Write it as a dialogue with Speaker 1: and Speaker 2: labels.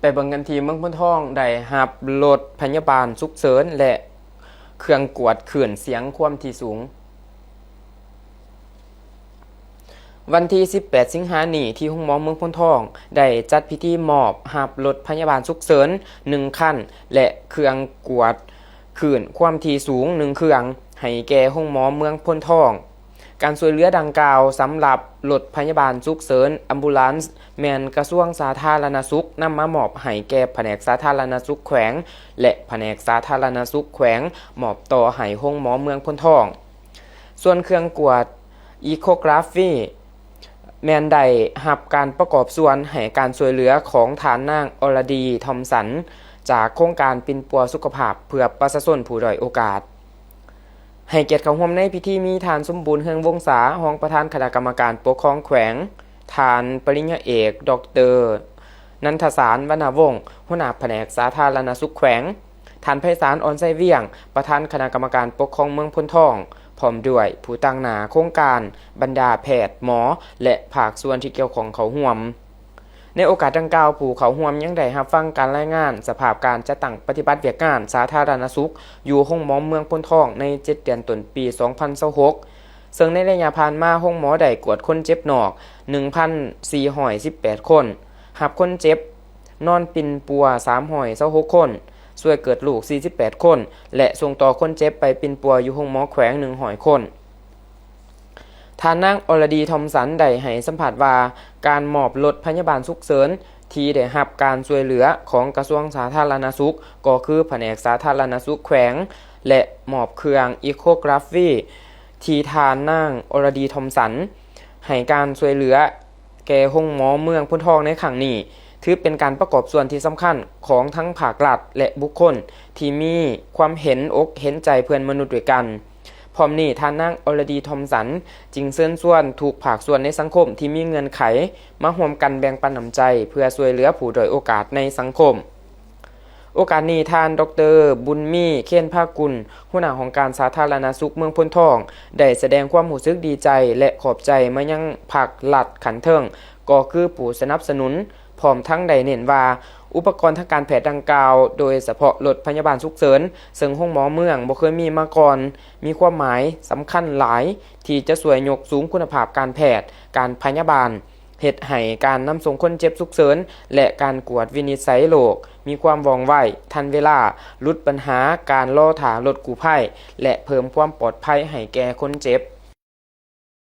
Speaker 1: ไปเบิ่งกันที่เมืองพ้นทองได้รับรถพยาบาลฉุกเฉินและเครื่องกวดคลื่นเสียงความถี่สูงวันที่18สิงหาคมนี้ที่โรงหมอเมืองพ้นทองได้จัดพิธีมอบรับรถพยาบาลฉุกเฉิน1คันและเครื่องกวดคลื่นความถี่สูง1เครื่องให้แก่โรงหมอเมืองพ้นทองการช่วยเหลือดังกล่าวสำหรับรถพยาบาลฉุกเฉินอัมบูลันซ์แม่นกระทรวงสาธารณสุขนำมามอบให้แก่แผนกสาธารณสุขแขวงและแผนกสาธารณสุขแขวงมอบต่อให้โรงหมอเมืองพ้นทองส่วนเครื่องกวดอีโคกราฟีแม่นได้รับการประกอบส่วนให้การช่วยเหลือของฐานนางอรดีทอมสันจากโครงการปิ่นปัวสุขภาพเพื่อประชาชนผู้ด้อยโอกาสให้เกียรติเข้าร่วมในพิธีมีฐานสมบูรณ์เฮืองวงศารองประธานคณะกรรมการปกครองแขวงฐานปริญญาเอกดร.นันทสารวรรณวงศ์หัวหน้าแผนกสาธารณสุขแขวงฐานไพศาลอ่อนไส้เวียงประธานคณะกรรมการปกครองเมืองพ้นทองพร้อมด้วยผู้ตั้งหน้าโครงการบรรดาแพทย์หมอและภาคส่วนที่เกี่ยวข้องเข้าร่วมในโอกาสดังกล่าวผู้เข้าร่วมยังได้รับฟังการรายงานสภาพการจัดตั้งปฏิบัติเวียกงานสาธารณสุขอยู่โรงหมอเมืองพ้นทองใน7เดือนต้นปี2026ซึ่งในระยะผ่านมาโรงหมอได้กวดคนเจ็บนอก 1,418 คนรับคนเจ็บนอนปิ่นปัว326คนช่วยเกิดลูก48คนและส่งต่อคนเจ็บไปปิ่นปัวอยู่โรงหมอแขวง100คนท่านนางอรดีทอมสันได้ให้สัมภาษณ์ว่าการมอบรถพยาบาลฉุกเฉินที่ได้รับการช่วยเหลือของกระทรวงสาธารณสุขก็คือแผนกสาธารณสุขแขวงและมอบเครื่องอีโคกราฟีที่ท่านนางอรดีทอมสันให้การช่วยเหลือแก่โรงหมอเมืองพ้นทองในครั้งนี้ถือเป็นการประกอบส่วนที่สำคัญของทั้งภาครัฐและบุคคลที่มีความเห็นอกเห็นใจเพื่อนมนุษย์ด้วยกันพร้อมนี้ท่านนางอรดีทอมสันจึงเชิญชวนทุกภาคส่วนในสังคมที่มีเงื่อนไขมาร่วมกันแบ่งปันน้ำใจเพื่อช่วยเหลือผู้ด้อยโอกาสในสังคมโอกาสนี้ท่านดร.บุญมีเคนภากุลหัวหน้าของการสาธารณสุขเมืองพ้นทองได้แสดงความรู้สึกดีใจและขอบใจมายังภาครัฐขันเทิงก็คือผู้สนับสนุนพร้อมทั้งได้เน้นว่าอุปกรณ์ทางการแพทย์ดังกล่าวโดยเฉพาะรถพยาบาลฉุกเฉินซึ่งโรงหมอเมืองบ่เคยมีมาก่อนมีความหมายสำคัญหลายที่จะช่วยยกสูงคุณภาพการแพทย์การพยาบาลเฮ็ดให้การนำส่งคนเจ็บฉุกเฉินและการกวดวินิจฉัยโรคมีความว่องไวทันเวลาลดปัญหาการรอท่ารถกู้ภัยและเพิ่มความปลอดภัยให้แก่คนเจ็บ